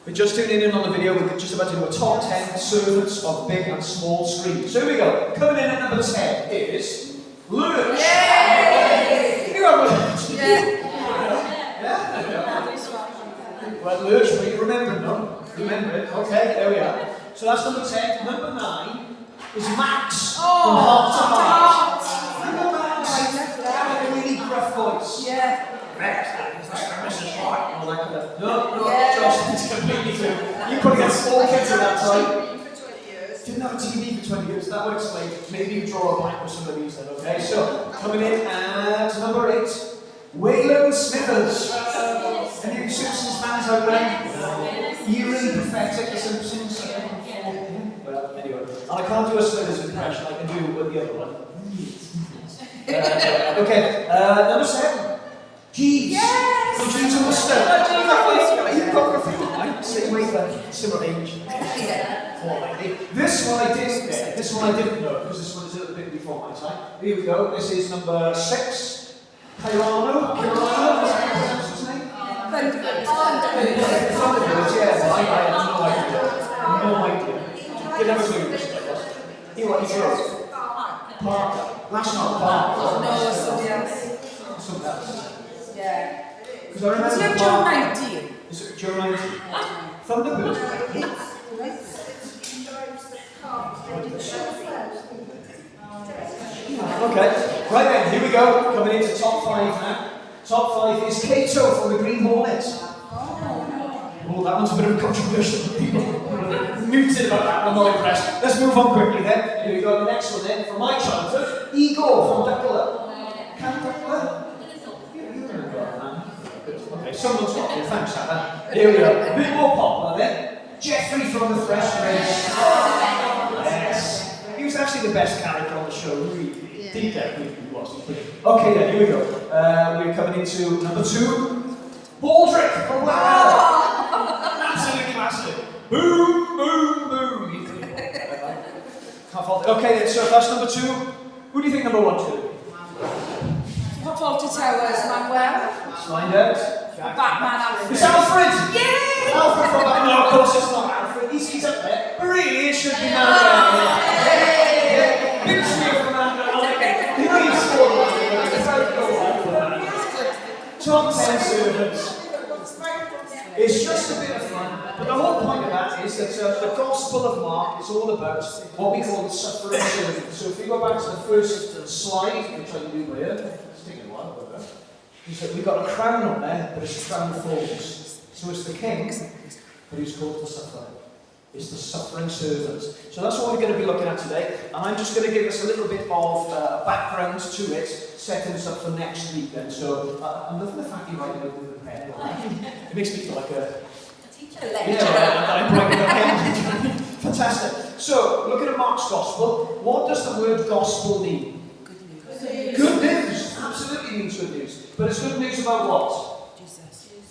We're just tuning in on the video. We're just about to do a top 10 servants of big and small screens. So here we go. Coming in at number 10 is Lurch. Yay! You have Lurch. Yeah. Well, Lurch, but you remember, no? Remember it? Okay, there we are. So that's number 10. Number 9 is Max from Heart to Heart. Remember Max? Had a really gruff voice. Yeah. Max, Mrs. White, all that kind of. No, Yeah. Josh, it's completely true. You probably had small kids at that time. For 20 years. Didn't have a TV for 20 years. That would explain. Maybe you draw a blank with some of these then, okay? So, coming in at number 8, Waylon Smithers. Any Simpsons fans out there? Eerily pathetic, The Simpsons. Well, anyway. And I can't do a Smithers impression. I can do with the other one. Okay, number 7. Jeeves. Yes! So Jeeves and Worcester. Oh, Jeeves and Worcester. You've got a few, right? Same way for similar age. Yeah. This one I didn't get. This one I didn't know because this one is a little bit before my time. Here we go. This is number 6. Kirano. Is that his name? Thunderbirds, yeah. I have no idea. No idea. Didn't have a clue this guy was. Here what he wrote. Parker. That's not Parker. No, somebody else. Something else. Yeah. Because I remember. Was it Joe 19? Is it Joe 19? Thunderbird. Okay, right then, here we go. Coming into top 5 now. Top 5 is Kato from the Green Hornets. Oh, that one's a bit of a controversial. People muted about that. I'm not impressed. Let's move on quickly then. Here we go. The next one then, from my childhood, Igor from Duckula. Can Duckula? Okay, someone's got it. Thanks, Hannah. Here we go. A bit more popular then. Jeffrey from the Fresh Prince. Yes. He was actually the best character on the show, really. Deep down, he was. Okay, then, here we go. We're coming into number 2. Baldrick from Blackadder. Absolutely massive. Boom, boom, boom. Can't fault it. Okay, then, so that's number 2. Who do you think number 1 should be? Fawlty Towers, Manuel. Find out. Batman Alfred. It's Alfred! Yay! Alfred from Batman. No, of course it's not Alfred. He's up there. But really, it should be Manuel. Hey! Big cheer for Manuel. You know you've scored one. Top 10 servants. It's just a bit of fun. But the whole point of that is that the Gospel of Mark is all about what we call suffering servants. So if you go back to the first slide, which I can do by here, it's taking a while, but we've got a crown on there, but it's a crown of thorns. So it's the king, but he's called to suffer. It's the suffering servants. So that's what we're going to be looking at today. And I'm just going to give us a little bit of background to it, setting us up for next week then. So I'm loving the fact you write it with a pen. It makes me feel like a teacher. Yeah, I'm writing a pen. Fantastic. So, looking at Mark's Gospel, what does the word gospel mean? Good news. Absolutely means good news. But it's good news about what?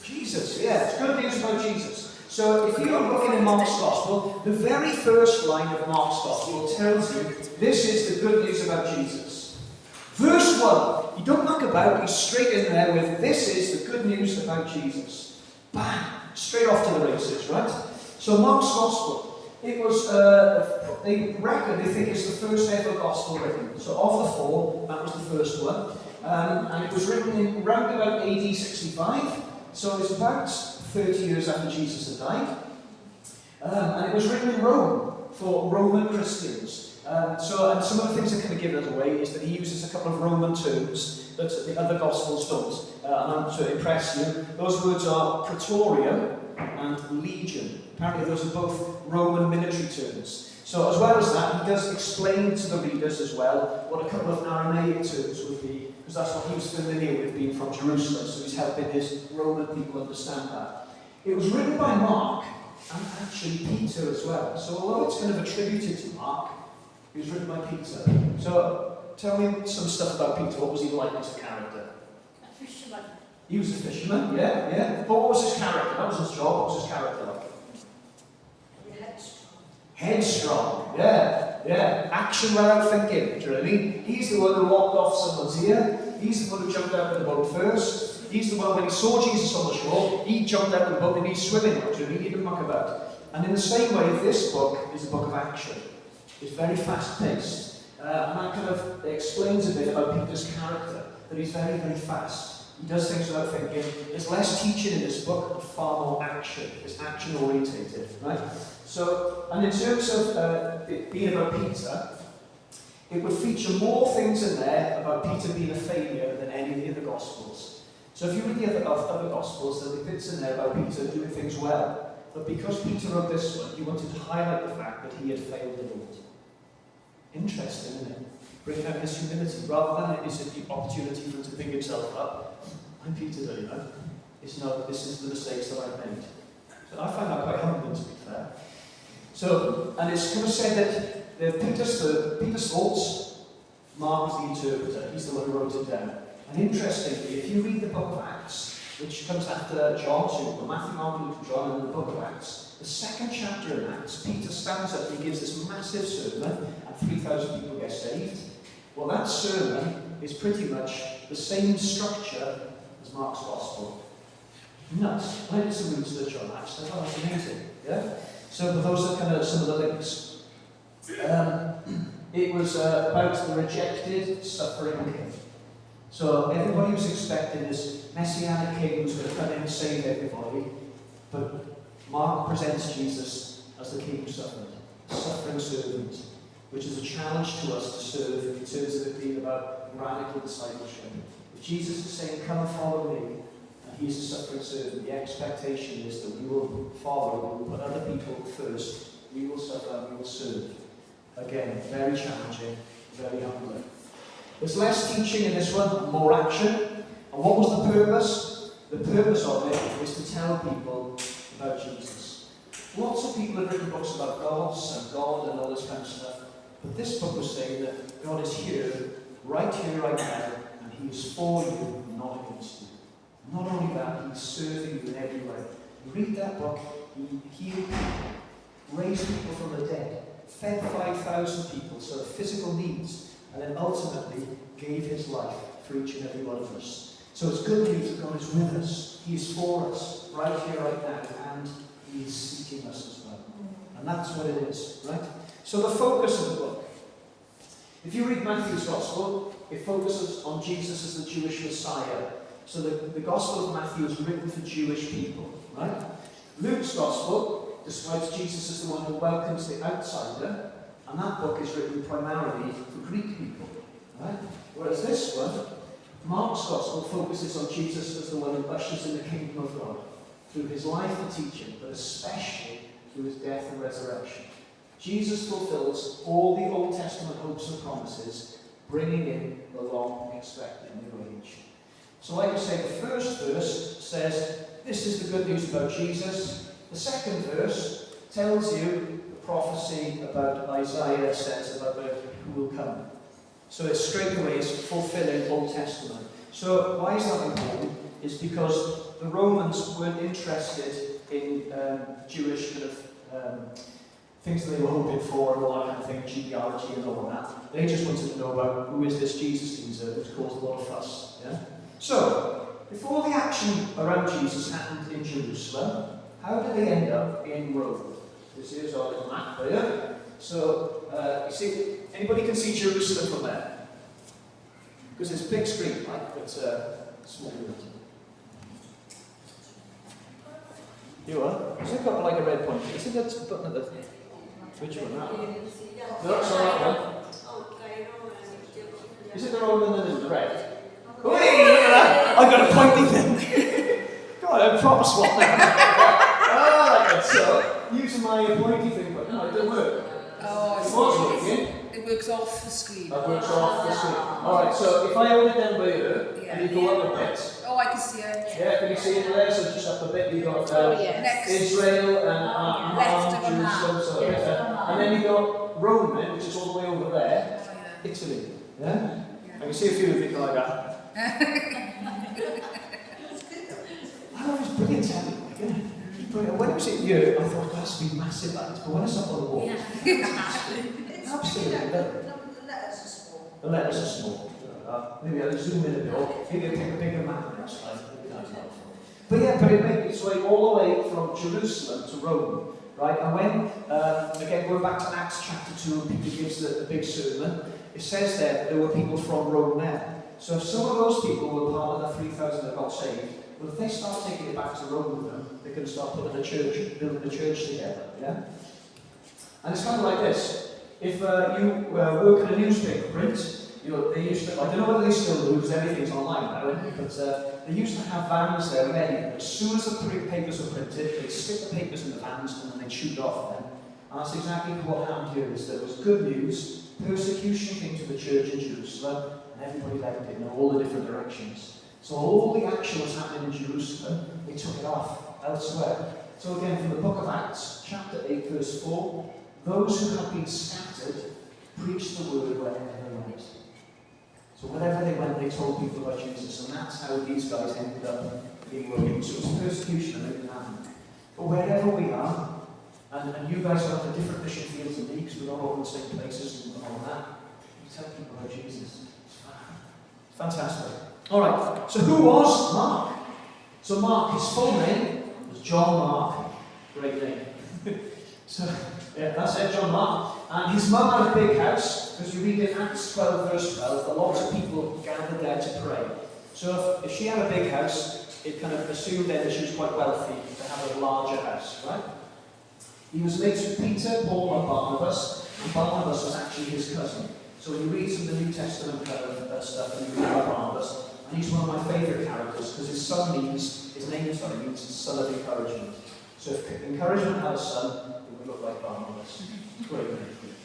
Jesus, yeah. It's good news about Jesus. So if you're looking in Mark's Gospel, the very first line of Mark's Gospel tells you this is the good news about Jesus. Verse 1, you don't muck about, he's straight in there with this is the good news about Jesus. Bam! Straight off to the races, right? So Mark's Gospel, it was, they think it's the first ever Gospel written. So of the 4, that was the first one. And it was written in around about AD 65. So it's about 30 years after Jesus had died. And it was written in Rome for Roman Christians. And some of the things that kind of give it away is that he uses a couple of Roman terms that the other Gospels don't. And to impress you, those words are praetorium and legion. Apparently those are both Roman military terms. So as well as that, he does explain to the readers as well what a couple of Aramaic terms would be, because that's what he was familiar with being from Jerusalem, so he's helping his Roman people understand that. It was written by Mark, and actually Peter as well. So although it's kind of attributed to Mark, it was written by Peter. So tell me some stuff about Peter. What was he like as a character? A fisherman. He was a fisherman, yeah. But what was his character? That was his job. What was his character like? Headstrong, yeah. Action without thinking, do you know what I mean? He's the one who lopped off someone's ear. He's the one who jumped out of the boat first. He's the one, when he saw Jesus on the shore, he jumped out of the boat and he's swimming out to him. He didn't muck about. And in the same way, this book is a book of action. It's very fast-paced. And that kind of explains a bit about Peter's character, that he's very, very fast. He does things without thinking. There's less teaching in this book and far more action. It's action-orientated, right? So, and in terms of it being about Peter, it would feature more things in there about Peter being a failure than any of the other Gospels. So if you read the other Gospels, there'll be bits in there about Peter doing things well. But because Peter wrote this one, he wanted to highlight the fact that he had failed the Lord. Interesting, isn't it? Bringing out his humility, rather than it is the opportunity for him to pick himself up. I'm Peter, you know. It's not, this is the mistakes that I've made. So I find that quite humbling, to be fair. So, and it's kind of said that Peter's thoughts, Mark was the interpreter, he's the one who wrote it down. And interestingly, if you read the book of Acts, which comes after John, so Matthew, Mark, Luke, and John, and the book of Acts, the second chapter in Acts, Peter stands up and he gives this massive sermon, and 3,000 people get saved. Well, that sermon is pretty much the same structure as Mark's Gospel. Nuts. Where does the research on Acts? Oh, that's amazing. Yeah? So those are kind of some of the links. It was about the rejected, suffering king. So everybody was expecting this messianic king who's going to come in and save everybody. But Mark presents Jesus as the king who suffered, the suffering servant, which is a challenge to us to serve in terms of it being about radical discipleship. If Jesus is saying, come and follow me, and he's the suffering servant, the expectation is that we will follow, we will put other people first, we will suffer, we will serve. Again, very challenging, very humbling. There's less teaching in this one, more action. And what was the purpose? The purpose of it was to tell people about Jesus. Lots of people have written books about gods and God and all this kind of stuff. But this book was saying that God is here, right now, and he is for you, not against you. Not only that, he's serving you in every way. You read that book, he healed people, raised people from the dead, fed 5,000 people, so physical needs, and then ultimately gave his life for each and every one of us. So it's good news that God is with us. He is for us, right here, right now, and he is seeking us as well. And that's what it is, right? So the focus of the book. If you read Matthew's Gospel, it focuses on Jesus as the Jewish Messiah. So the Gospel of Matthew is written for Jewish people, right? Luke's Gospel describes Jesus as the one who welcomes the outsider, and that book is written primarily for Greek people, right? Whereas this one, Mark's Gospel, focuses on Jesus as the one who ushers in the kingdom of God through his life and teaching, but especially through his death and resurrection. Jesus fulfills all the Old Testament hopes and promises, bringing in the long-expected new age. So like I say, the first verse says, this is the good news about Jesus. The second verse tells you the prophecy about Isaiah says about who will come. So it's straight away, it's fulfilling Old Testament. So why is that important? It's because the Romans weren't interested in Jewish kind of things that they were hoping for and all that kind of thing, genealogy and all of that. They just wanted to know about who is this Jesus geezer who's caused a lot of fuss. Yeah? So, before the action around Jesus happened in Jerusalem, how did they end up in Rome? This is our little map here. So, you see, anybody can see Jerusalem from there? Because it's a big screen, right? But small unit. You are? Has it got like a red point? Is it that button at the... Which one? That one? No, it's not that one. Is it the wrong one than the red? Oh, look at that! I've got a pointy thing. God, I'm proper swap now. Ah, so using my pointy thing, but no, it didn't work. Oh, It was working. It works off the screen. That works off the screen. Alright, so if I hold it down by here, and you go up a bit. Oh, I can see it. Yeah, can you see it there? So just up a bit, you got Next. Israel and Left of a Jerusalem, map. so and then you got Rome, which is all the way over there, Italy. Yeah? I can see a few of you like that. I thought it was brilliant telling, like, isn't it? Brilliant. When it was in here, I thought, that should be massive, that is, but when it's up on the wall, absolutely lovely. The letters are small. Maybe I'll zoom in a bit, or maybe I'll take a bigger map next time. was helpful. But yeah, but it made its way all the way from Jerusalem to Rome, right? And when, again, going back to Acts chapter 2, and Peter gives the big sermon, it says there that there were people from Rome there. So if some of those people were part of the 3,000 that got saved, well, if they start taking it back to Rome with them, they can start putting a church, building a church together, yeah? And it's kind of like this. If you work in a newspaper print, you know, they used to, I don't know whether they still do, because everything's online now, but they used to have vans there ready. As soon as the papers were printed, they'd stick the papers in the vans and then they'd shoot off them. And that's exactly what happened here, is there was good news, persecution came to the church in Jerusalem, and everybody left it in all the different directions. So all the action was happening in Jerusalem, they took it off elsewhere. So again, from the book of Acts, chapter 8, verse 4, those who had been scattered preached the word wherever they went. So wherever they went, they told people about Jesus, and that's how these guys ended up being working. So it was persecution and it didn't happen. But wherever we are, and you guys are on different mission fields and leagues, we're not all in the same places and all that, you tell people about Jesus. It's fantastic. Alright, so who was Mark? So Mark, his full name was John Mark. Great name. So, yeah, that's it, John Mark. And his mum had a big house, because you read in Acts 12, verse 12, that lots of people gathered there to pray. So if she had a big house, it kind of assumed then that she was quite wealthy to have a larger house, right? He was mates with Peter, Paul, and Barnabas, and Barnabas was actually his cousin. So when you read some of the New Testament kind of stuff, and you read about Barnabas, and he's one of my favourite characters, because his name means son of encouragement. So if encouragement had a son, it would look like Barnabas. Great.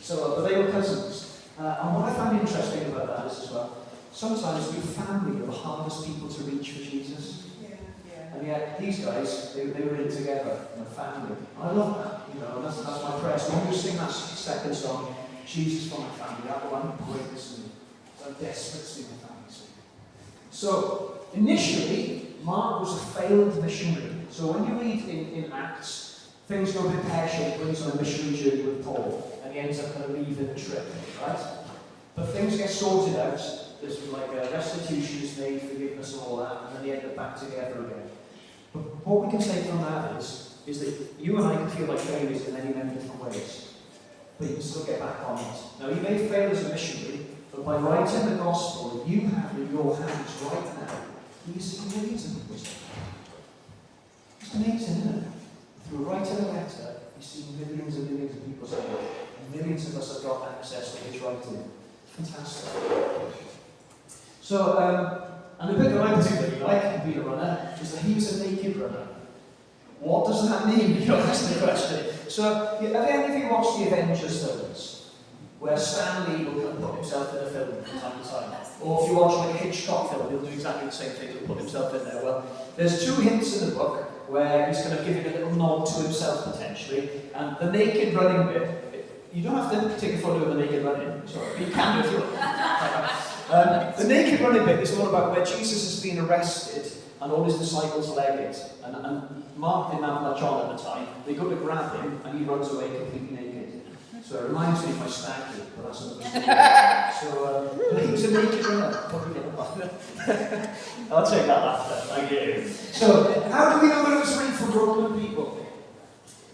So, but they were cousins. And what I find interesting about that is as well, sometimes your family are the hardest people to reach for Jesus. Yeah. And yet, these guys, they were in together, family. And I love that, you know, and that's my prayer. So when you sing that second song, Jesus for my family, that one, great listening. I'm desperate to see my family sing. So, initially, Mark was a failed missionary. So when you read in Acts, things go a bit pear-shaped when he's on a missionary journey with Paul, and he ends up kind of leaving the trip, right? But things get sorted out. There's like a restitution is made, forgiveness and all that, and then they end up back together again. But what we can say from that is that you and I can feel like failures in many different ways, but you can still get back on it. Now, you may fail as a missionary, but by writing the gospel you have in your hands right now, you see millions of people's lives. It's amazing, isn't it? Through writing a letter, you see millions and millions of people's lives, and millions of us have got access to his writing. Fantastic. So, and the bit that I particularly like, being a runner, is that he was a naked runner. What does that mean? You know, that's the question. So, have any of you watched the Avengers films? Where Stan Lee will put himself in a film from time to time. Or if you watch like a Hitchcock film, he'll do exactly the same thing, he'll put himself in there. Well, there's two hints in the book where he's kind of giving a little nod to himself potentially. And the naked running bit, you don't have to take a photo of the naked running, sorry, but you can do if you want. The naked running bit is all about where Jesus has been arrested and all his disciples leg it. And Mark didn't have much on at the time. They go to grab him and he runs away completely naked. So it reminds me of my stag do, but that's another story. So, but he was a naked runner. I'll take that after. Thank you. So, how do we know that it was written for Roman people?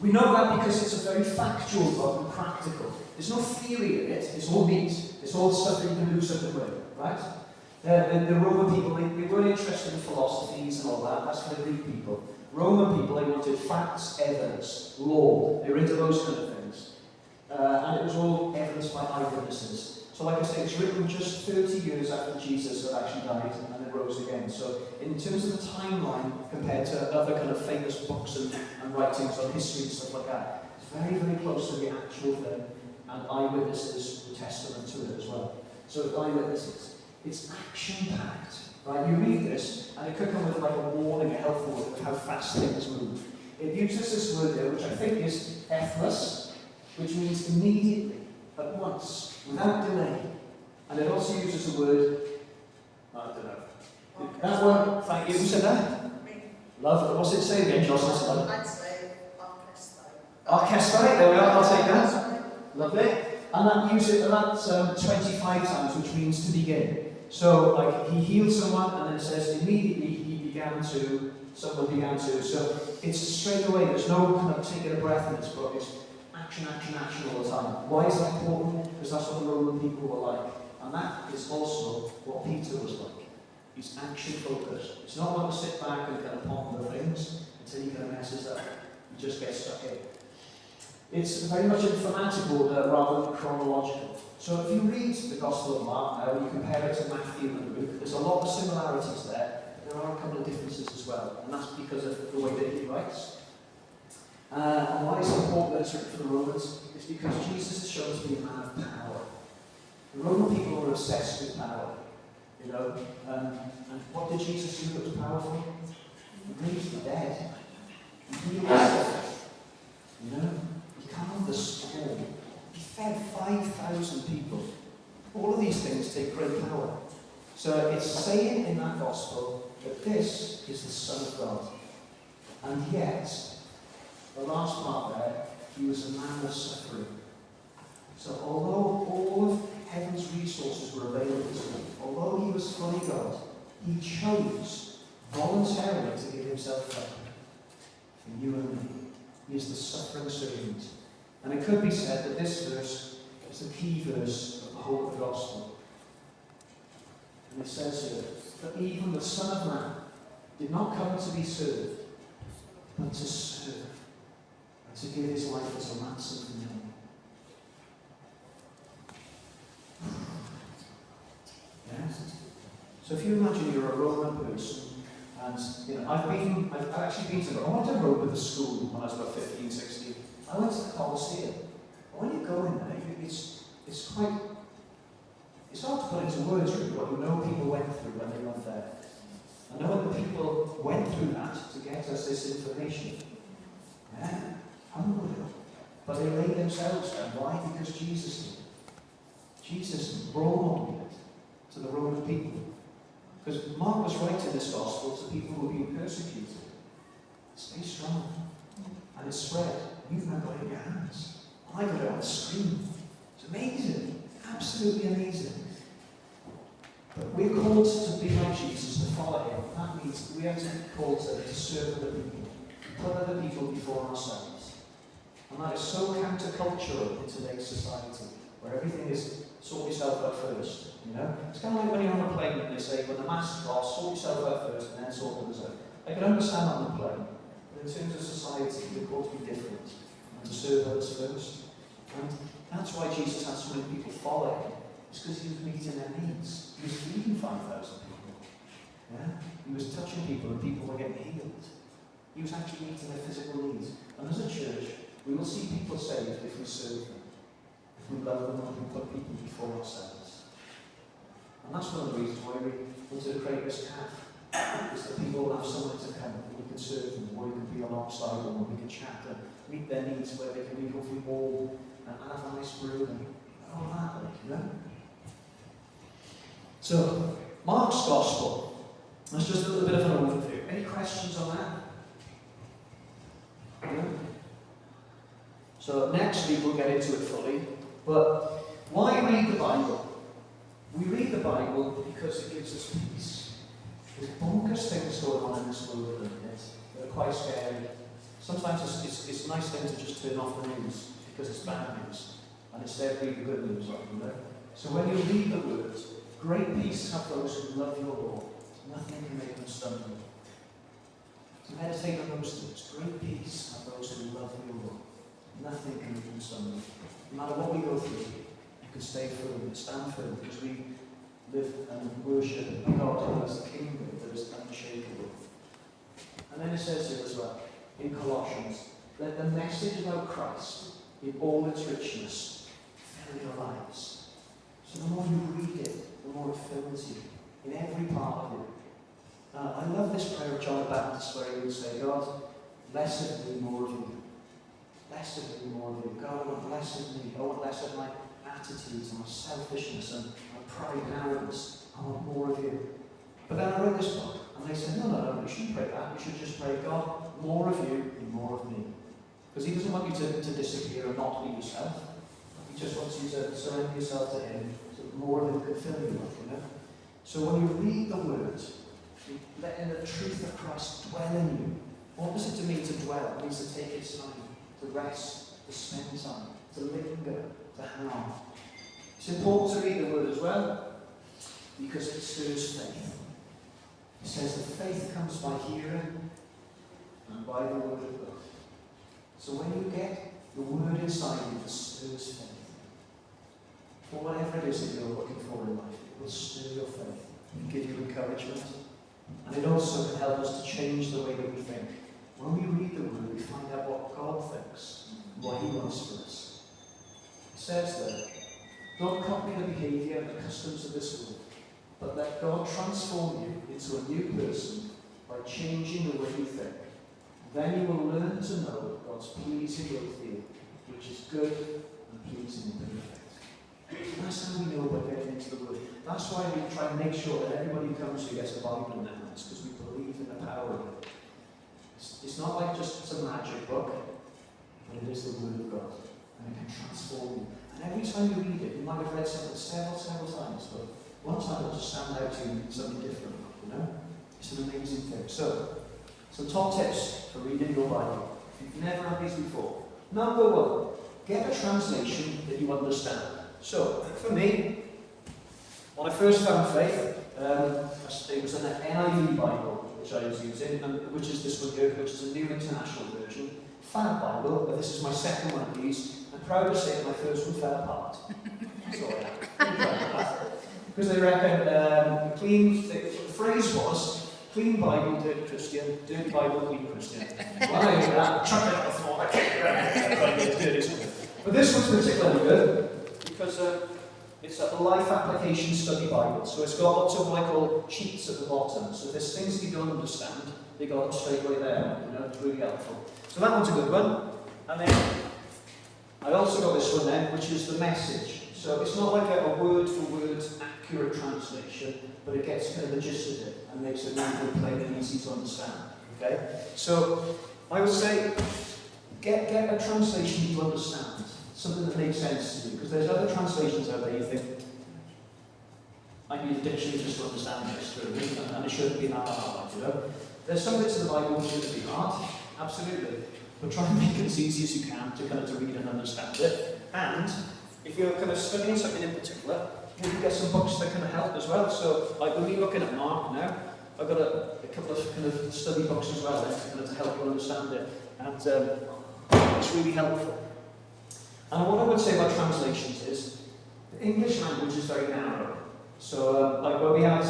We know that because it's a very factual book and practical. There's no theory in it. It's all meat. It's all stuff that you can do something with, right? The Roman people, they weren't interested in philosophies and all that. That's for the Greek people. Roman people, they wanted facts, evidence, law. They were into those kind of things. And it was all evidenced by eyewitnesses. So like I say, it's written just 30 years after Jesus had actually died and then rose again. So in terms of the timeline compared to other kind of famous books and writings on history and stuff like that, it's very, very close to the actual thing, and eyewitnesses were testament to it as well. So eyewitnesses, it's action-packed, right? You read this, and it could come with like a warning, a helpful word of how fast things move. It uses this word there, which I think is ethnos, which means immediately, at once, without delay. And it also uses the word, I don't know. That one, thank you. Who said that? Love. What's it say again, Josh? I'd say archestai. Archestai, there we are, I'll take that. Lovely. And that that's 25 times, which means to begin. So, like, he healed someone, and then it says immediately he someone began to. So it's straight away, there's no kind of taking a breath in this book, it's action, action, action all the time. Why is that important? Because that's what the Roman people were like. And that is also what Peter was like. He's action focused. It's not one to sit back and kind of ponder things until he kind of messes up. You just get stuck in. It's very much in thematic order rather than chronological. So if you read the Gospel of Mark now and you compare it to Matthew and Luke, there's a lot of similarities there. There are a couple of differences as well, and that's because of the way that he writes. And why it's important that it's written for the Romans is because Jesus is shown to be a man of power. The Roman people were obsessed with power, you know. And what did Jesus do that was powerful? He raised the dead. He healed the sick. You know, he calmed the storm. He fed 5,000 people. All of these things take great power. So it's saying in that gospel that this is the Son of God. And yet, the last part there, he was a man of suffering. So although all of heaven's resources were available to him, although he was fully God, he chose voluntarily to give himself up for you and me. He is the suffering servant. And it could be said that this verse is the key verse of the whole of the gospel. And it says here, that even the Son of Man did not come to be served, but to serve, and to give his life as a ransom for many. Yes? So if you imagine you're a Roman person, and you know, I've actually been to Rome. I went to Rome with the school when I was about 15, 16. I went to the Colosseum. But when you go in there, it's quite, it's hard to put into words really what you know people went through when they went there. I know when the people went through that to get us this information. Yeah, hungry. But they laid themselves down. Why? Because Jesus did. Jesus role modeled it to the Roman people. Because Mark was writing this gospel to people who were being persecuted. Stay strong. And it's spread. You've now got it in your hands. I got it on the screen. It's amazing. Absolutely amazing. But we're called to be like Jesus, to follow him. That means we are called to serve other people. Put other people before ourselves. And that is so countercultural in today's society, where everything is sort yourself out first. You know? It's kind of like when you're on a plane and they say, when the mask drops, sort yourself out first and then sort others out. I can understand on the plane, but in terms of society, we're called to be different and to serve others first. And that's why Jesus had so many people follow him. It's because he was meeting their needs. He was feeding 5,000 people. Yeah? He was touching people and people were getting healed. He was actually meeting their physical needs. And as a church, we will see people saved if we serve them. If we love them and we put people before ourselves. And that's one of the reasons why we wanted to create this CAF. Is that people will have somewhere to come and we can serve them, or we can be alongside them, or we can chat and meet their needs where they can be hopefully warm and have a nice brew and all that, like, you know. So, Mark's Gospel. That's just a little bit of an overview. Any questions on that? Yeah. So next week we'll get into it fully. But why read the Bible? We read the Bible because it gives us peace. There's bonkers things going on in this world that are quite scary. Sometimes it's a nice thing to just turn off the news because it's bad news. And instead read the good news on, you know. So when you read the Word, great peace have those who love your law. Nothing can make them stumble. So meditate on those things. Great peace have those who love your law. Nothing can make them stumble. No matter what we go through, you can stay firm, stand firm, because we live and worship God who has a kingdom that is unshakable. And then it says here as well, in Colossians, let the message about Christ, in all its richness, fill your lives. So the more you read it, the more it fills you, in every part of it. I love this prayer of John the Baptist where he would say, God, less of me, more of you. Less of me, more of you. God, I want less of me. I want less of my attitudes and my selfishness and my pride and arrogance. I want more of you. But then I read this book and they said, no, we shouldn't pray that. We should just pray, God, more of you and more of me. Because he doesn't want you to disappear and not be yourself. He just wants you to surrender yourself to him so that more of him can fill you up, you know. So when you read the Word, letting the truth of Christ dwell in you. What does it mean to dwell? It means to take its time, to rest, to spend time, to linger, to have. It's important to read the word as well, because it stirs faith. It says that faith comes by hearing and by the word of God. So when you get the word inside you, it stirs faith. For whatever it is that you're looking for in life, it will stir your faith and give you encouragement. And it also can help us to change the way that we think. When we read the word, we find out what God thinks, what He wants for us. It says there, don't copy the behaviour and the customs of this world, but let God transform you into a new person by changing the way you think. Then you will learn to know God's pleasing will for you, which is good and pleasing and perfect. And that's how we know we're getting into the Word. That's why we try and make sure that everybody who comes here gets a Bible in their hands, because we believe in the power of it. It's not like just a magic book, but it is the Word of God, and it can transform you. And every time you read it, you might have read something several times, but one time it'll just stand out to you something different, you know? It's an amazing thing. So, some top tips for reading your Bible. If you've never had these before. Number one, get a translation that you understand. So, for me, when I first found faith, it was an NIV Bible which I was using, which is this one here, which is a New International Version. Fab Bible, but this is my second one of these. I'm proud to say that my first one fell apart. So, because they reckon the phrase was, clean Bible, dirty Christian, dirty Bible, clean Christian. When I hear that, chuck it on the floor, I can't dirty. But this one's particularly good, because it's a life application study Bible. So it's got lots of what I call cheats at the bottom. So if there's things that you don't understand, they got them straight away there. You know, it's really helpful. So that one's a good one. And then I also got this one then, which is the Message. So it's not like a word-for-word accurate translation, but it gets kind of the gist of it and makes it really plain and easy to understand. Okay? So I would say get a translation you understand, something that makes sense to you, because there's other translations out there you think, I need a dictionary just to understand this, and it shouldn't be that hard, you know? There's some bits of the Bible which shouldn't be hard, absolutely, but try and make it as easy as you can to read and understand it. And if you're kind of studying something in particular, you can get some books that can help as well. So, like when we're looking at Mark now, I've got a couple of kind of study books as well to help you understand it, and it's really helpful. And what I would say about translations is, the English language is very narrow. So, like when we had,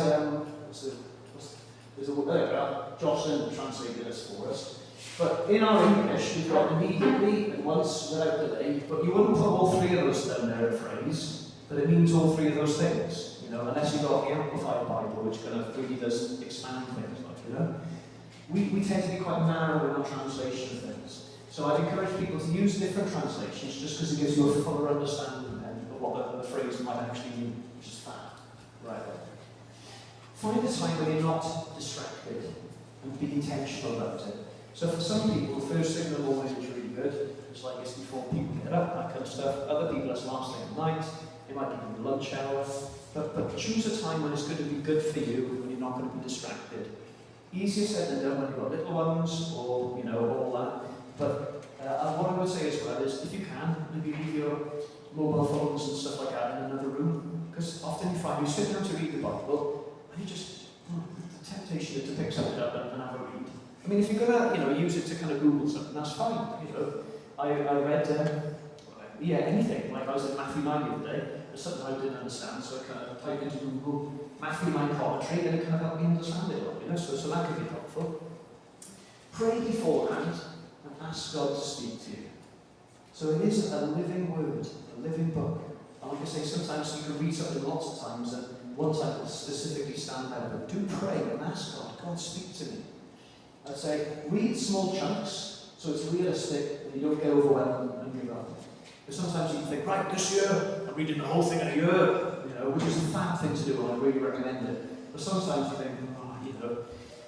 Jocelyn translated this for us. But in our English, we've got immediately and once without delay, but you wouldn't put all three of those down there in a phrase, but it means all three of those things, you know, unless you've got the Amplified Bible, which kind of really does expand things, like, you know. We tend to be quite narrow in our translation of things. So I'd encourage people to use different translations just because it gives you a fuller understanding then of what the phrase might actually mean, which is fab. Right then. Find a time when you're not distracted and be intentional about it. So for some people, first thing in the morning is really good. It's like it's before people get up, that kind of stuff. Other people, it's last thing at night. It might be in the lunch hour. But choose a time when it's going to be good for you, when you're not going to be distracted. Easier said than done when you've got little ones, or, you know, all that. But what I would say as well is, if you can, maybe leave your mobile phones and stuff like that in another room. Because often you find you sit down to read the Bible, and you just, the temptation is to pick something up and have a read. I mean, if you're going to, use it to kind of Google something, that's fine, you know. I read, anything. Like I was in Matthew 9 the other day, there's something I didn't understand, so I kind of typed into Google Matthew 9 commentary, and it kind of helped me understand it all, you know, so that could be helpful. Pray beforehand and ask God to speak to you. So it is a living word, a living book. And like I say, sometimes you can read something lots of times, and one time will specifically stand out, but do pray and ask God, speak to me. I'd say, read small chunks, so it's realistic, and you don't get overwhelmed and give up. But sometimes you can think, right, this year, I'm reading the whole thing in a year, which is a fab thing to do, and I really recommend it. But sometimes you think,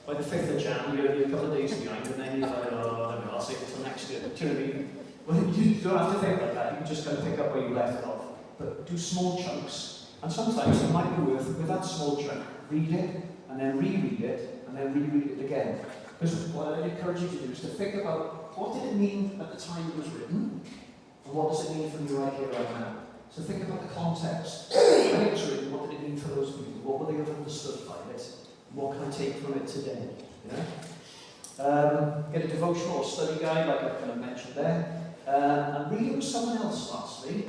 by the 5th of January, you're a couple of days behind, and then you're like, I'll save it till next year. Do you know what I mean? Well, you don't have to think like that, you can just kind of pick up where you left off. But do small chunks, and sometimes it might be worth, with that small chunk, read it, and then reread it, and then reread it again. Because what I encourage you to do is to think about what did it mean at the time it was written, and what does it mean for me right here, right now. So think about the context. When it was written, what did it mean for those people? What would they have understood by it? What can I take from it today? You know? Get a devotional or study guide, like I kind of mentioned there. And read it with someone else, lastly,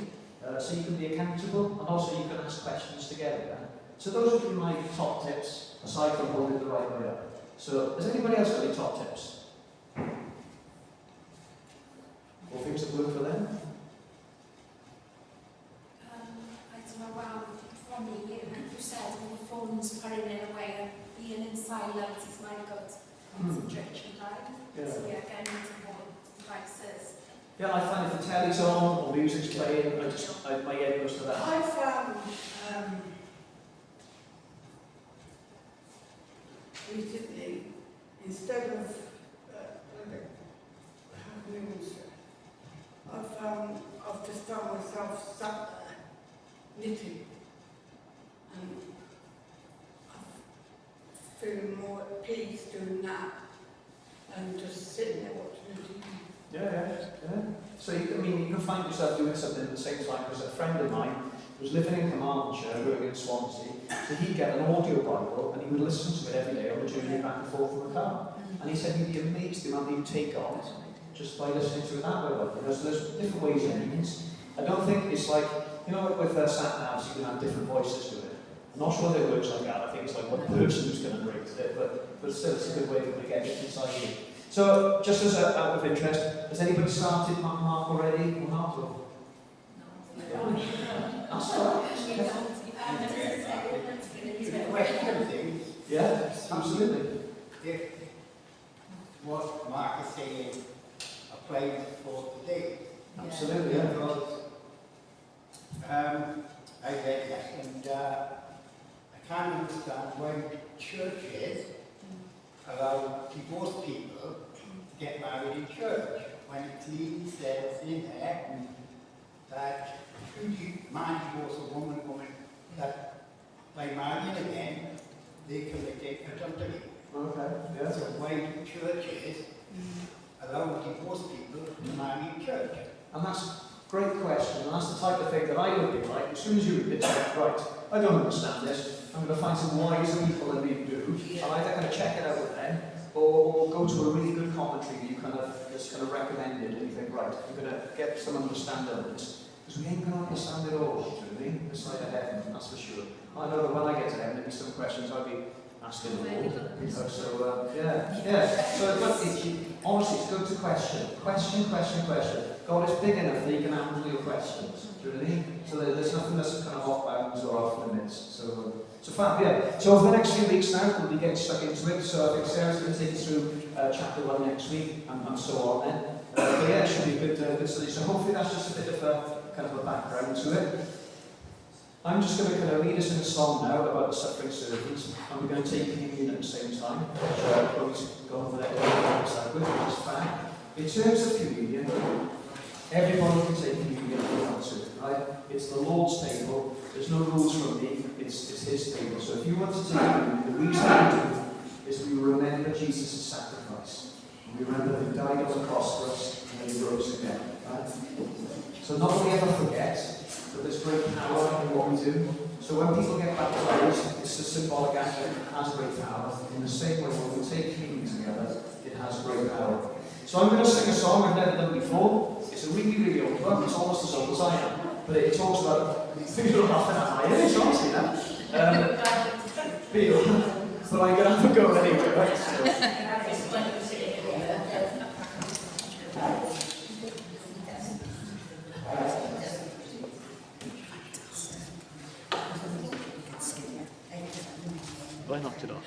so you can be accountable, and also you can ask questions together. So those would be my top tips, aside from holding it the right way up. So, has anybody else got any top tips? Or things that work for them? I don't know, well, for me, like you said, when the phone's putting it away, being in silence is my good concentration time. Yeah. So yeah, getting into more devices. Yeah, I find if the telly's on or music's playing, my head goes to that. I found recently, instead of news, I've just found myself sat there knitting, and I'm feeling more at peace doing that than just sitting there watching the TV. Yeah. So, you can find yourself doing something at the same time, because a friend of mine was living in Carmarthenshire, working in Swansea, so he'd get an audio Bible and he would listen to it every day on the journey back and forth from the car. And he said he'd be amazed the amount he'd take on just by listening to it that way. So there's different ways and means. I don't think it's like, with sat navs, you can have different voices to it. I'm not sure that it works like that. I think it's like one person who's going to break it, but still, it's a good way to get it inside you. So, just as out of interest, has anybody started Mark already or not? Or? No. That's all right. Yeah, absolutely. If what Mark is saying applies for today. Absolutely, yeah. Because I read that and I can't understand why churches allow divorced people to get married in church when it clearly says in there that should a man divorce a woman that by marrying again they commit adultery. Okay, yeah. So why do churches allow divorced people to marry in church? And that's a great question, and that's the type of thing that I would be like. As soon as you read it, right, I don't understand this, I'm going to find some wiser people than me do. I'm either going to check it out with them, or go to a really good commentary that you just kind of recommended, and you think, right, I'm going to get some understanding of this. Because we ain't going to understand it all, do we? This side of heaven, that's for sure. I know that when I get to heaven, there'll be some questions I'll be asking the Lord. So, yeah. So, look, honestly, it's good to question. Question. God is big enough that He can handle your questions. Do you know what I mean? So there's nothing that's kind of off bounds or off limits. So fab, yeah. So over the next few weeks now, we'll be getting stuck into it. So I think Sarah's going to take us through chapter 1 next week, and so on then. But yeah, it should be a good study. So hopefully that's just a bit of a background to it. I'm just going to kind of lead us in a song now about the suffering servants, and we're going to take communion at the same time. Chloe's gone over there, which is fine. In terms of communion, everybody can take communion if they want to, right? It's the Lord's table. There's no rules from me. It's His table. So if you want to take communion, the reason we do is we remember Jesus' sacrifice. And we remember that He died on the cross for us and He rose again, right? So not that we ever forget, but there's great power in what we do. So when people get baptized, it's a symbolic act that has great power. In the same way, when we take communion together, it has great power. So I'm going to sing a song I've never done before. It's a really old one. It's almost as old as I am. But it talks about people laughing at my age, honestly now. But I'm going to have a go anyway, right? So. I knocked it off.